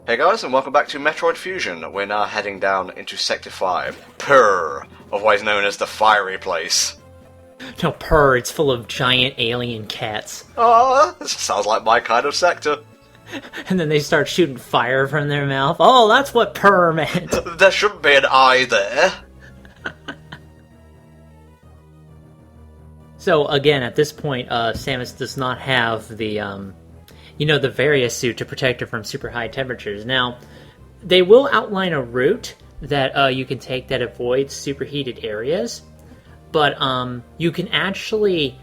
Hey guys, and welcome back to Metroid Fusion. We're now heading down into Sector 5, Purr, otherwise known as the Fiery Place. No, Purr, it's full of giant alien cats. Oh, this sounds like my kind of sector. And then they start shooting fire from their mouth. Oh, that's what Purr meant. There shouldn't be an eye there. So, again, at this point, Samus does not have the, the Various suit to protect her from super high temperatures. Now, they will outline a route that you can take that avoids superheated areas, but you can actually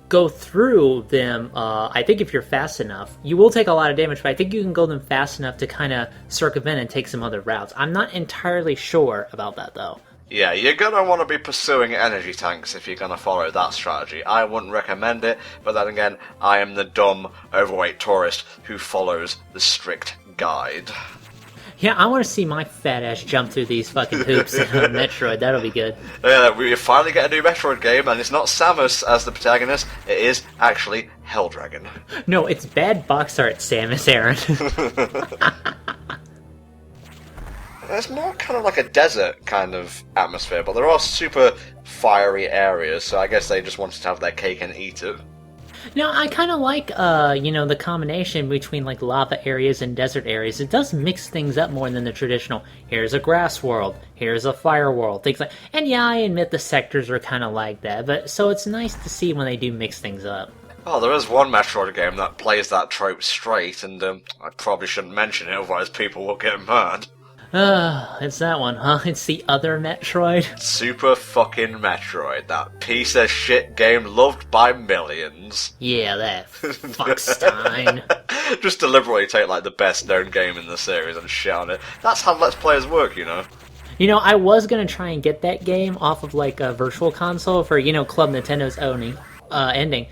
go through them, I think if you're fast enough. You will take a lot of damage, but I think you can go them fast enough to kind of circumvent and take some other routes. I'm not entirely sure about that, though. Yeah, you're gonna want to be pursuing energy tanks if you're gonna follow that strategy. I wouldn't recommend it, but then again, I am the dumb, overweight tourist who follows the strict guide. Yeah, I want to see my fat ass jump through these fucking hoops in Metroid. That'll be good. Yeah, we finally get a new Metroid game, and it's not Samus as the protagonist, it is actually Helldragon. No, it's bad box art, Samus Aran. It's more kind of like a desert kind of atmosphere, but there are super fiery areas, so I guess they just wanted to have their cake and eat it. No, I kind of like, the combination between, like, lava areas and desert areas. It does mix things up more than the traditional, here's a grass world, here's a fire world, things like... And yeah, I admit the sectors are kind of like that, but so it's nice to see when they do mix things up. Oh, there is one Metroid game that plays that trope straight, and I probably shouldn't mention it, otherwise people will get mad. It's that one, huh? It's the other Metroid? Super fucking Metroid, that piece of shit game loved by millions. Yeah, that Fuckstein. Just deliberately take, like, the best known game in the series and shit on it. That's how Let's Players work, you know? You know, I was gonna try and get that game off of, like, a virtual console for, Club Nintendo's ending.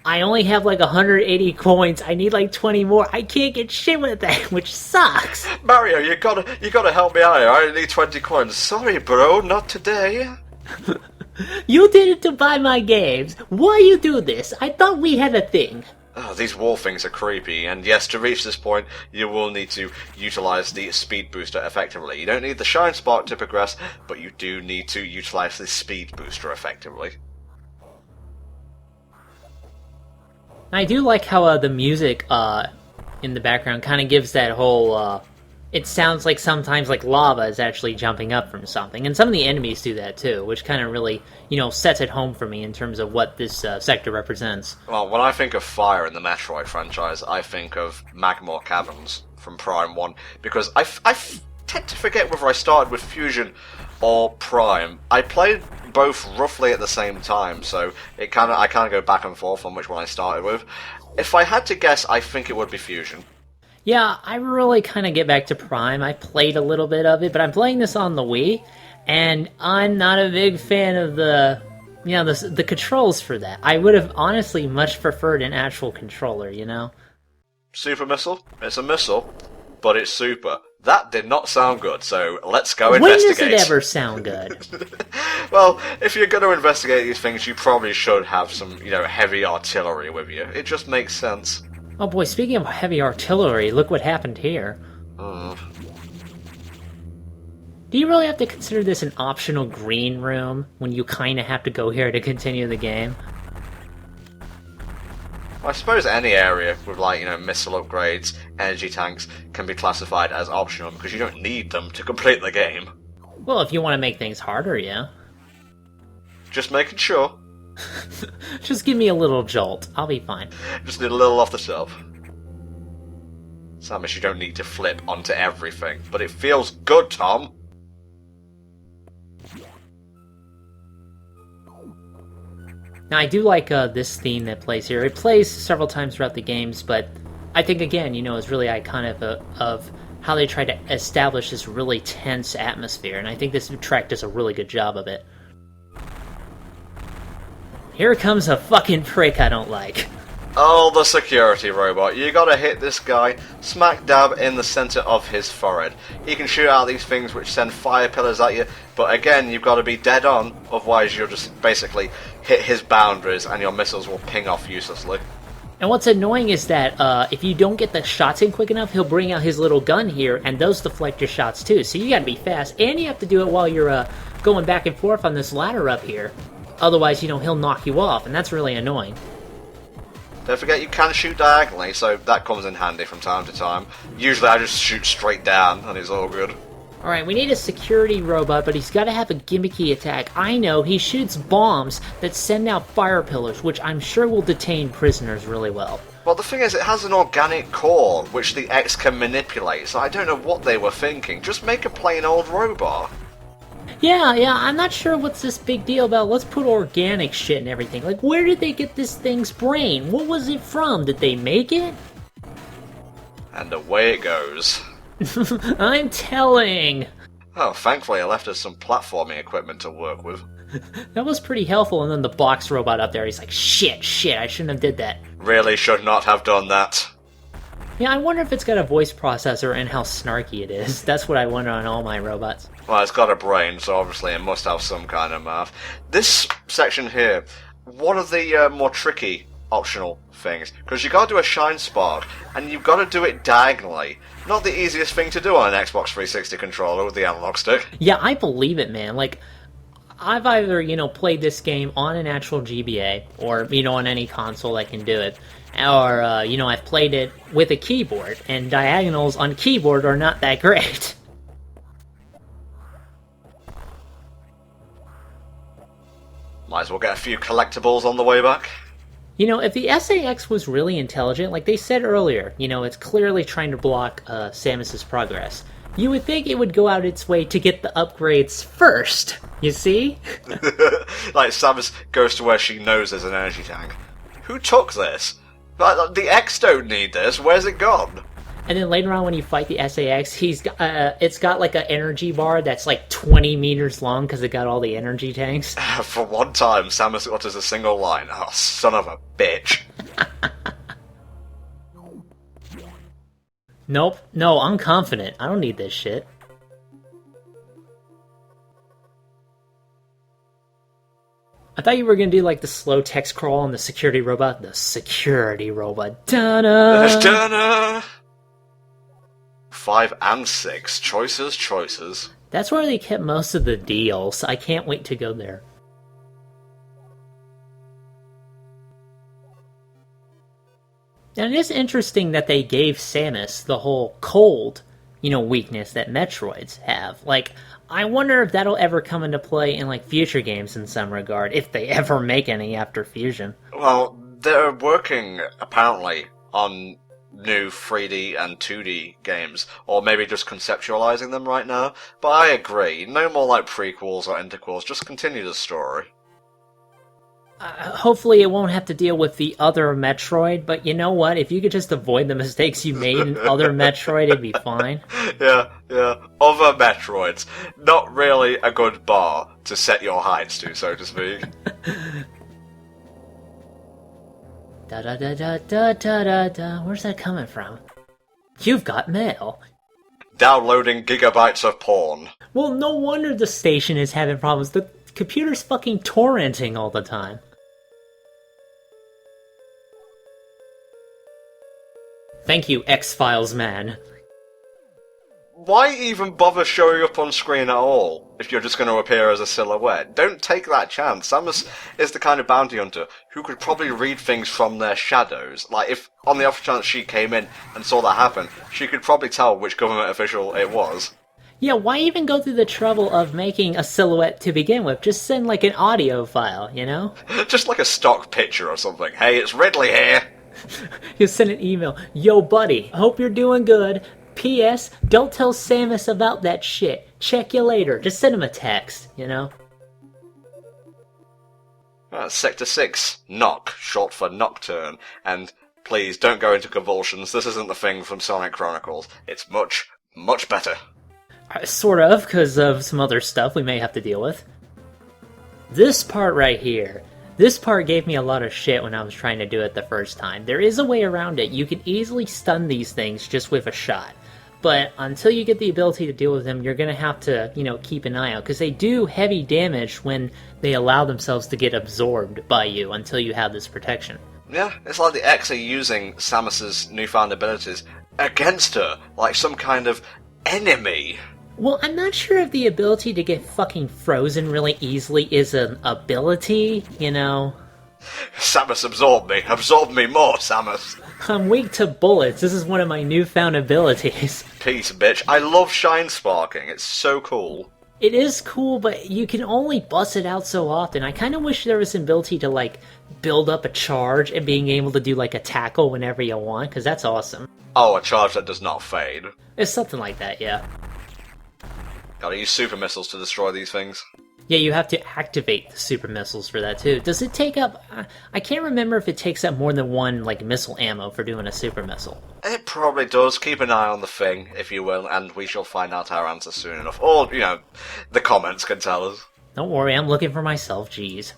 I only have like 180 coins. I need like 20 more. I can't get shit with that, which sucks. Mario, you gotta help me out here. I only need 20 coins. Sorry, bro, not today. You did it to buy my games. Why you do this? I thought we had a thing. Oh, these wall things are creepy, and yes, to reach this point, you will need to utilize the speed booster effectively. You don't need the shine spark to progress, but you do need to utilize the speed booster effectively. I do like how the music in the background kind of gives that whole... it sounds like sometimes like lava is actually jumping up from something. And some of the enemies do that too, which kind of really, sets it home for me in terms of what this sector represents. Well, when I think of fire in the Metroid franchise, I think of Magmore Caverns from Prime 1, because I tend to forget whether I started with Fusion or Prime. I played both roughly at the same time, so I kind of go back and forth on which one I started with. If I had to guess, I think it would be Fusion. Yeah, I really kind of get back to Prime. I played a little bit of it, but I'm playing this on the Wii, and I'm not a big fan of the controls for that. I would have honestly much preferred an actual controller, Super missile? It's a missile, but it's super. That did not sound good, so let's go investigate. When does it ever sound good? Well, if you're going to investigate these things, you probably should have some, heavy artillery with you. It just makes sense. Oh boy, speaking of heavy artillery, look what happened here. Do you really have to consider this an optional green room when you kind of have to go here to continue the game? I suppose any area with, missile upgrades, energy tanks, can be classified as optional because you don't need them to complete the game. Well, if you want to make things harder, yeah. Just making sure. Just give me a little jolt. I'll be fine. Just need a little off the shelf. Samus, you don't need to flip onto everything, but it feels good, Tom. Now, I do like this theme that plays here. It plays several times throughout the games, but I think, again, it's really iconic of how they try to establish this really tense atmosphere, and I think this track does a really good job of it. Here comes a fucking prick I don't like. Oh, the security robot. You gotta hit this guy smack dab in the center of his forehead. He can shoot out these things which send fire pillars at you, but again, you've got to be dead on, otherwise you'll just basically hit his boundaries and your missiles will ping off uselessly. And what's annoying is that if you don't get the shots in quick enough, he'll bring out his little gun here, and those deflect your shots too. So you gotta be fast, and you have to do it while you're going back and forth on this ladder up here. Otherwise, he'll knock you off, and that's really annoying. Don't forget you can shoot diagonally, so that comes in handy from time to time. Usually I just shoot straight down, and it's all good. Alright, we need a security robot, but he's gotta have a gimmicky attack. I know, he shoots bombs that send out fire pillars, which I'm sure will detain prisoners really well. Well, the thing is, it has an organic core, which the X can manipulate, so I don't know what they were thinking. Just make a plain old robot. Yeah, I'm not sure what's this big deal about. Let's put organic shit and everything. Like, where did they get this thing's brain? What was it from? Did they make it? And away it goes. I'm telling! Oh, thankfully I left us some platforming equipment to work with. That was pretty helpful, and then the box robot up there, he's like, shit, I shouldn't have did that. Really should not have done that. Yeah, I wonder if it's got a voice processor and how snarky it is. That's what I wonder on all my robots. Well, it's got a brain, so obviously it must have some kind of math. This section here, one of the more tricky optional things, because you got to do a shine spark, and you've got to do it diagonally. Not the easiest thing to do on an Xbox 360 controller with the analog stick. Yeah, I believe it, man. Like, I've either, played this game on an actual GBA, or, on any console that can do it, or, I've played it with a keyboard, and diagonals on keyboard are not that great. Might as well get a few collectibles on the way back. If the SAX was really intelligent, like they said earlier, it's clearly trying to block Samus's progress. You would think it would go out its way to get the upgrades first, you see? Like Samus goes to where she knows there's an energy tank. Who took this? The X don't need this, where's it gone? And then later on when you fight the SAX, it's got like an energy bar that's like 20 meters long because it got all the energy tanks. For one time, Samus got us a single line. Oh, son of a bitch. Nope. No, I'm confident. I don't need this shit. I thought you were gonna do like the slow text crawl on the security robot. The security robot. Da-da! Da-da! 5 and 6. Choices. That's where they kept most of the deals. I can't wait to go there. And it is interesting that they gave Samus the whole cold, weakness that Metroids have. Like, I wonder if that'll ever come into play in, like, future games in some regard, if they ever make any after Fusion. Well, they're working, apparently, on new 3D and 2D games, or maybe just conceptualizing them right now. But I agree, no more like prequels or interquels, just continue the story. Hopefully it won't have to deal with the other Metroid, but you know what? If you could just avoid the mistakes you made in other Metroid, it'd be fine. Yeah. Other Metroids. Not really a good bar to set your heights to, so to speak. Da-da-da-da-da-da-da. Where's that coming from? You've got mail. Downloading gigabytes of porn. Well, no wonder the station is having problems. The computer's fucking torrenting all the time. Thank you, X-Files man. Why even bother showing up on screen at all, if you're just going to appear as a silhouette? Don't take that chance. Samus is the kind of bounty hunter who could probably read things from their shadows. Like, if on the off chance she came in and saw that happen, she could probably tell which government official it was. Yeah, why even go through the trouble of making a silhouette to begin with? Just send, like, an audio file, Just like a stock picture or something. Hey, it's Ridley here! You send an email. Yo, buddy, hope you're doing good. P.S. Don't tell Samus about that shit. Check you later. Just send him a text, Sector 6, Noc, short for Nocturne. And please, don't go into convulsions. This isn't the thing from Sonic Chronicles. It's much, much better. Sort of, because of some other stuff we may have to deal with. This part right here. This part gave me a lot of shit when I was trying to do it the first time. There is a way around it. You can easily stun these things just with a shot. But until you get the ability to deal with them, you're going to have to, keep an eye out. Because they do heavy damage when they allow themselves to get absorbed by you until you have this protection. Yeah, it's like the X are using Samus's newfound abilities against her, like some kind of enemy. Well, I'm not sure if the ability to get fucking frozen really easily is an ability, you know? Samus, absorb me. Absorb me more, Samus. I'm weak to bullets. This is one of my newfound abilities. Peace, bitch. I love shine sparking. It's so cool. It is cool, but you can only bust it out so often. I kind of wish there was an ability to, like, build up a charge and being able to do, like, a tackle whenever you want, because that's awesome. Oh, a charge that does not fade. It's something like that, yeah. Gotta use super missiles to destroy these things. Yeah, you have to activate the super missiles for that, too. Does it take up... I can't remember if it takes up more than one, like, missile ammo for doing a super missile. It probably does. Keep an eye on the thing, if you will, and we shall find out our answer soon enough. Or, you know, the comments can tell us. Don't worry, I'm looking for myself, jeez.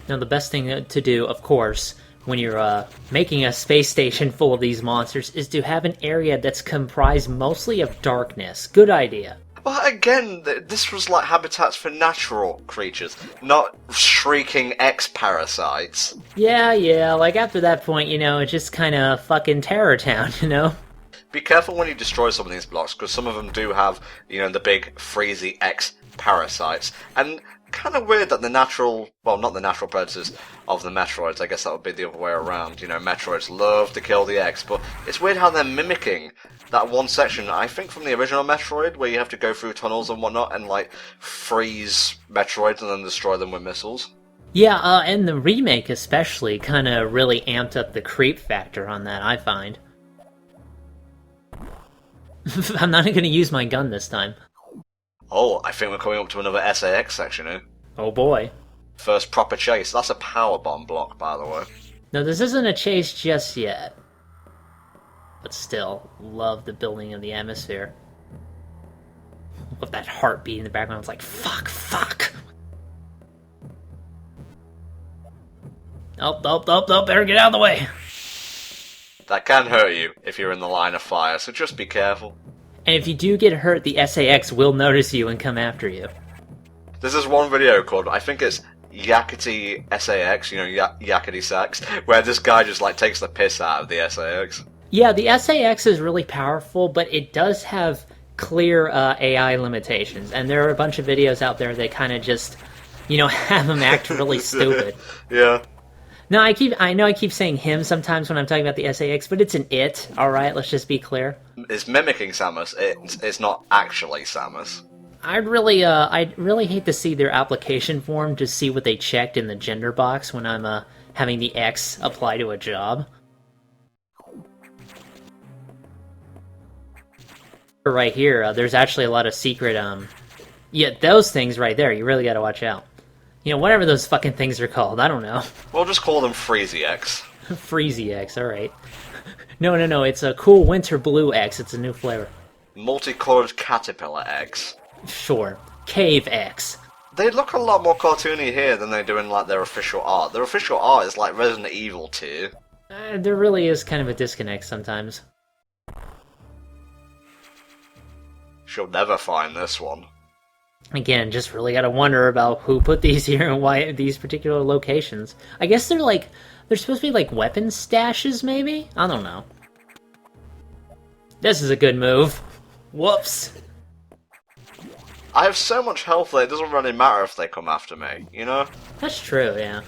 Now, the best thing to do, of course, when you're making a space station full of these monsters, is to have an area that's comprised mostly of darkness. Good idea. But again, this was like habitats for natural creatures, not shrieking X-parasites. Yeah, like after that point, you know, it's just kind of fucking Terror Town, you know? Be careful when you destroy some of these blocks, because some of them do have, you know, the big freezy X-parasites. And kind of weird that the natural, well, not the natural predators of the Metroids, I guess that would be the other way around. You know, Metroids love to kill the X, but it's weird how they're mimicking that one section, I think from the original Metroid, where you have to go through tunnels and whatnot and, like, freeze Metroids and then destroy them with missiles. Yeah, and the remake especially kind of really amped up the creep factor on that, I find. I'm not going to use my gun this time. Oh, I think we're coming up to another SAX section here. Oh boy. First proper chase. That's a power bomb block, by the way. No, this isn't a chase just yet. But still, love the building of the atmosphere. With that heartbeat in the background, it's like, fuck! Oh, better get out of the way! That can hurt you if you're in the line of fire, so just be careful. And if you do get hurt, the SAX will notice you and come after you. There's this one video called, I think it's Yakety SAX, you know, Yakety Sax, where this guy just, like, takes the piss out of the SAX. Yeah, the SAX is really powerful, but it does have clear AI limitations, and there are a bunch of videos out there that kind of just, you know, have him act really stupid. Yeah. No, I know I keep saying him sometimes when I'm talking about the SAX, but it's an it, alright, let's just be clear. It's mimicking Samus, it's not actually Samus. I'd really hate to see their application form to see what they checked in the gender box when I'm having the X apply to a job. Right here, there's actually a lot of secret, yeah, those things right there, you really gotta watch out. You know, whatever those fucking things are called, I don't know. We'll just call them Freezy X. Freezy X, alright. No, it's a cool winter blue X, it's a new flavor. Multicolored Caterpillar X. Sure. Cave X. They look a lot more cartoony here than they do in, like, their official art. Their official art is like Resident Evil tier. There really is kind of a disconnect sometimes. She'll never find this one. Again, just really gotta wonder about who put these here and why these particular locations. I guess they're supposed to be like weapon stashes, maybe? I don't know. This is a good move. Whoops. I have so much health that it doesn't really matter if they come after me, you know? That's true, yeah.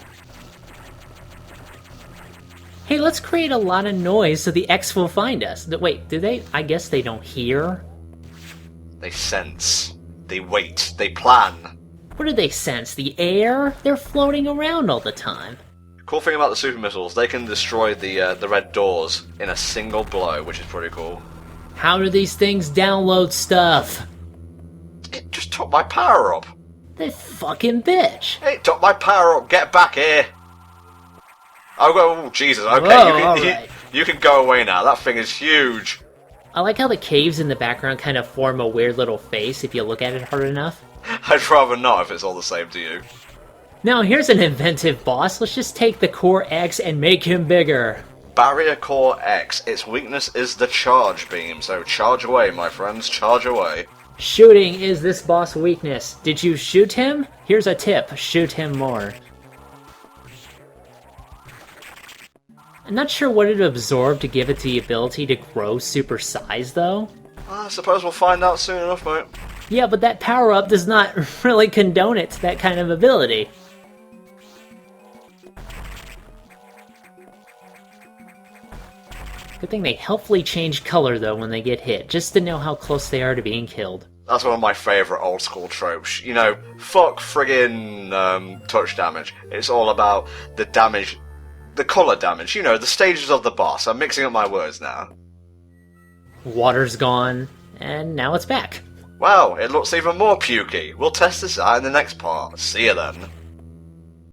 Hey, let's create a lot of noise so the X will find us. Wait, do they? I guess they don't hear? They sense. They wait. They plan. What do they sense? The air? They're floating around all the time. Cool thing about the super missiles, they can destroy the red doors in a single blow, which is pretty cool. How do these things download stuff? It just took my power up. They fucking bitch. It took my power up. Get back here. Oh, Jesus. Okay, Whoa, you can go away now. That thing is huge. I like how the caves in the background kind of form a weird little face if you look at it hard enough. I'd rather not if it's all the same to you. Now, here's an inventive boss. Let's just take the Core X and make him bigger. Barrier Core X. Its weakness is the charge beam, so charge away, my friends. Charge away. Shooting is this boss' weakness. Did you shoot him? Here's a tip, shoot him more. I'm not sure what it absorbed to give it the ability to grow super size, though. I suppose we'll find out soon enough, mate. Yeah, but that power-up does not really condone it to that kind of ability. Good thing they helpfully change color, though, when they get hit, just to know how close they are to being killed. That's one of my favourite old school tropes. You know, fuck friggin' touch damage. It's all about the damage, the colour damage, you know, the stages of the boss. I'm mixing up my words now. Water's gone, and now it's back. Wow, it looks even more pukey. We'll test this out in the next part. See you then.